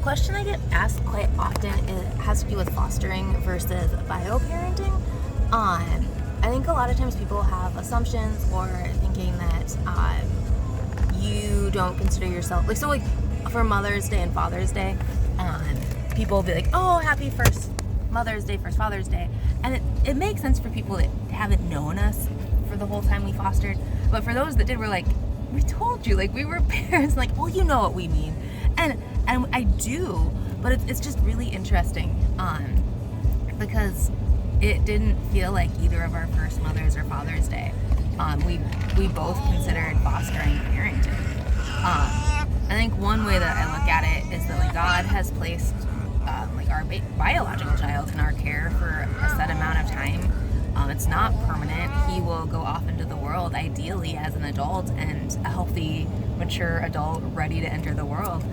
question I get asked quite often has to do with fostering versus bio-parenting. I think a lot of times people have assumptions or thinking that you don't consider yourself like for Mother's Day and Father's Day, people will be like, oh, happy first Mother's Day, first Father's Day, and it makes sense for people that haven't known us for the whole time we fostered, but for those that did, we're like, we told you, like, we were parents, like, well, you know what we mean, and I do, but it's just really interesting, because it didn't feel like either of our first Mother's or Father's Day. We both considered fostering parenting. I think one way that I look at it is that, like, God has placed like our biological child in our care for a set amount of time. It's not permanent. He will go off into the world, ideally as an adult and a healthy, mature adult ready to enter the world.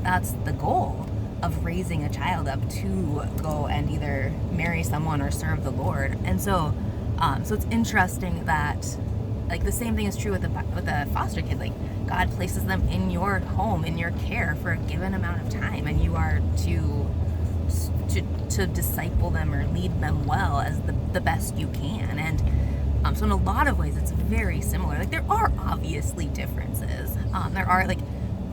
That's the goal of raising a child up to go and either marry someone or serve the Lord. And so it's interesting that, like, the same thing is true with a foster kid. Like, God places them in your home, in your care for a given amount of time, and you are to disciple them or lead them well as the best you can. And so in a lot of ways it's very similar. Like, there are obviously differences. There are, like,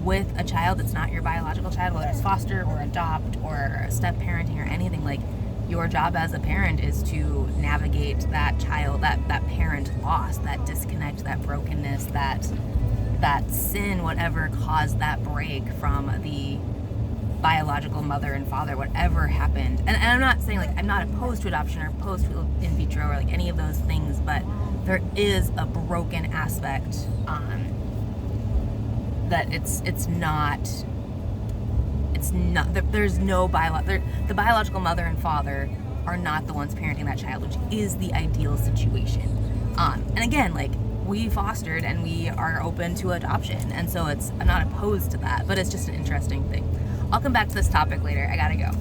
with a child that's not your biological child, whether it's foster or adopt or step parenting or anything, like, your job as a parent is to navigate that child, that parent loss, that disconnect, that brokenness, that sin, whatever caused that break from the biological mother and father, whatever happened. And I'm not saying, like, I'm not opposed to adoption or opposed to in vitro or, like, any of those things, but there is a broken aspect that it's not there's no the biological mother and father are not the ones parenting that child, which is the ideal situation. And again, like, we fostered and we are open to adoption, and so I'm not opposed to that, but it's just an interesting thing. I'll come back to this topic later. I gotta go.